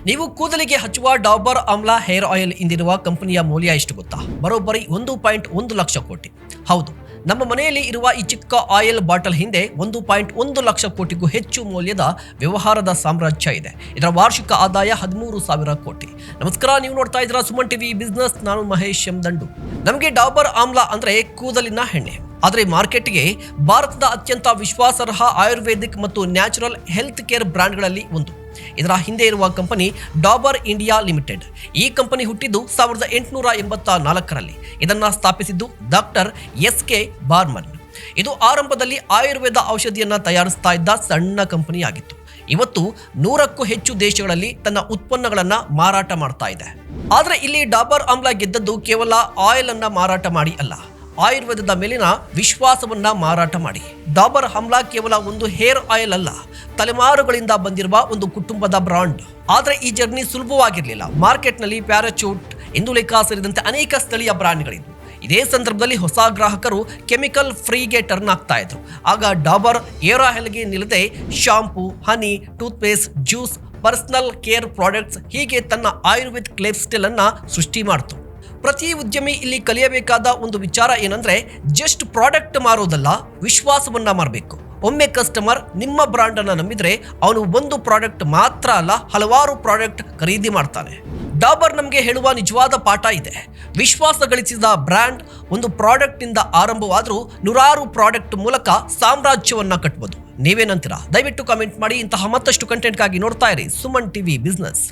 ನೀವು ಕೂದಲಿಗೆ ಹಚ್ಚುವ ಡಾಬರ್ ಆಮ್ಲಾ ಹೇರ್ ಆಯಿಲ್ ಇಂದಿರುವ ಕಂಪನಿಯ ಮೌಲ್ಯ ಎಷ್ಟು ಗೊತ್ತಾ? ಬರೋಬ್ಬರಿ 1.1 ಲಕ್ಷ ಕೋಟಿ. ಹೌದು, ನಮ್ಮ ಮನೆಯಲ್ಲಿ ಇರುವ ಈ ಚಿಕ್ಕ ಆಯಿಲ್ ಬಾಟಲ್ ಹಿಂದೆ 1.1 ಲಕ್ಷ ಕೋಟಿಗೂ ಹೆಚ್ಚು ಮೌಲ್ಯದ ವ್ಯವಹಾರದ ಸಾಮ್ರಾಜ್ಯ ಇದೆ. ಇದರ ವಾರ್ಷಿಕ ಆದಾಯ 13,000 ಕೋಟಿ. ನಮಸ್ಕಾರ, ನೀವು ನೋಡ್ತಾ ಇದ್ದೀರಾ ಸುಮನ್ ಟಿವಿ ಬಿಸ್ನೆಸ್. ನಾನು ಮಹೇಶ್ ಎಂ ದಂಡು. ನಮಗೆ ಡಾಬರ್ ಆಮ್ಲಾ ಅಂದ್ರೆ ಕೂದಲಿನ ಎಣ್ಣೆ. ಆದರೆ ಮಾರ್ಕೆಟ್ಗೆ ಭಾರತದ ಅತ್ಯಂತ ವಿಶ್ವಾಸಾರ್ಹ ಆಯುರ್ವೇದಿಕ್ ಮತ್ತು ನ್ಯಾಚುರಲ್ ಹೆಲ್ತ್ ಕೇರ್ ಬ್ರ್ಯಾಂಡ್ಗಳಲ್ಲಿ ಒಂದು. ಇದರ ಹಿಂದೆ ಇರುವ ಕಂಪನಿ ಡಾಬರ್ ಇಂಡಿಯಾ ಲಿಮಿಟೆಡ್. ಈ ಕಂಪನಿ ಹುಟ್ಟಿದ್ದು 1884ರಲ್ಲಿ. ಇದನ್ನು ಸ್ಥಾಪಿಸಿದ್ದು ಡಾಕ್ಟರ್ SK ಬಾರ್ಮನ್. ಇದು ಆರಂಭದಲ್ಲಿ ಆಯುರ್ವೇದ ಔಷಧಿಯನ್ನ ತಯಾರಿಸ್ತಾ ಇದ್ದ ಸಣ್ಣ ಕಂಪನಿಯಾಗಿತ್ತು. ಇವತ್ತು 100ಕ್ಕೂ ಹೆಚ್ಚು ದೇಶಗಳಲ್ಲಿ ತನ್ನ ಉತ್ಪನ್ನಗಳನ್ನ ಮಾರಾಟ ಮಾಡ್ತಾ ಇದೆ. ಆದರೆ ಇಲ್ಲಿ ಡಾಬರ್ ಆಮ್ಲಾ ಗೆದ್ದದ್ದು ಕೇವಲ ಆಯಿಲ್ ಅನ್ನ ಮಾರಾಟ ಮಾಡಿ ಅಲ್ಲ, ಆಯುರ್ವೇದದ ಮೇಲಿನ ವಿಶ್ವಾಸವನ್ನ ಮಾರಾಟ ಮಾಡಿ. ಡಾಬರ್ ಆಮ್ಲಾ ಕೇವಲ ಒಂದು ಹೇರ್ ಆಯಿಲ್ ಅಲ್ಲ, ತಲೆಮಾರುಗಳಿಂದ ಬಂದಿರುವ ಒಂದು ಕುಟುಂಬದ ಬ್ರಾಂಡ್. ಆದರೆ ಈ ಜರ್ನಿ ಸುಲಭವಾಗಿರಲಿಲ್ಲ. ಮಾರ್ಕೆಟ್ನಲ್ಲಿ ಪ್ಯಾರಾಚೂಟ್, ಇಂದುಲೇಖಾ ಸೇರಿದಂತೆ ಅನೇಕ ಸ್ಥಳೀಯ ಬ್ರಾಂಡ್ಗಳಿದ್ವು. ಇದೇ ಸಂದರ್ಭದಲ್ಲಿ ಹೊಸ ಗ್ರಾಹಕರು ಕೆಮಿಕಲ್ ಫ್ರೀಗೆ ಟರ್ನ್ ಆಗ್ತಾ ಇದ್ರು. ಆಗ ಡಾಬರ್ ಏರ್ ಆಯಿಲ್ಗೆ ನಿಲ್ಲದೆ shampoo, honey, toothpaste, juice, personal care products ಹೀಗೆ ತನ್ನ ಆಯುರ್ವೇದಿಕ್ ಲೈಫ್ ಸ್ಟೈಲ್ ಅನ್ನ ಸೃಷ್ಟಿ ಮಾಡ್ತು. ಪ್ರತಿ ಉದ್ಯಮಿ ಇಲ್ಲಿ ಕಲಿಯಬೇಕಾದ ಒಂದು ವಿಚಾರ ಏನಂದ್ರೆ, ಜಸ್ಟ್ ಪ್ರಾಡಕ್ಟ್ ಮಾರೋದಲ್ಲ, ವಿಶ್ವಾಸವನ್ನ ಮಾರಬೇಕು. ಒಮ್ಮೆ ಕಸ್ಟಮರ್ ನಿಮ್ಮ ಬ್ರಾಂಡ್ ಅನ್ನ ನಂಬಿದ್ರೆ ಅವನು ಒಂದು ಪ್ರಾಡಕ್ಟ್ ಮಾತ್ರ ಅಲ್ಲ, ಹಲವಾರು ಪ್ರಾಡಕ್ಟ್ ಖರೀದಿ ಮಾಡ್ತಾನೆ. ಡಾಬರ್ ನಮಗೆ ಹೇಳುವ ನಿಜವಾದ ಪಾಠ ಇದೆ. ವಿಶ್ವಾಸ ಗಳಿಸಿದ ಬ್ರ್ಯಾಂಡ್ ಒಂದು ಪ್ರಾಡಕ್ಟ್ ನಿಂದ ಆರಂಭವಾದರೂ ನೂರಾರು ಪ್ರಾಡಕ್ಟ್ ಮೂಲಕ ಸಾಮ್ರಾಜ್ಯವನ್ನ ಕಟ್ಟಬಹುದು. ನೀವೇನಂತೀರಾ? ದಯವಿಟ್ಟು ಕಾಮೆಂಟ್ ಮಾಡಿ. ಇಂತಹ ಮತ್ತಷ್ಟು ಕಂಟೆಂಟ್ಗಾಗಿ ನೋಡ್ತಾ ಇರಿ ಸುಮನ್ ಟಿವಿ ಬಿಸ್ನೆಸ್.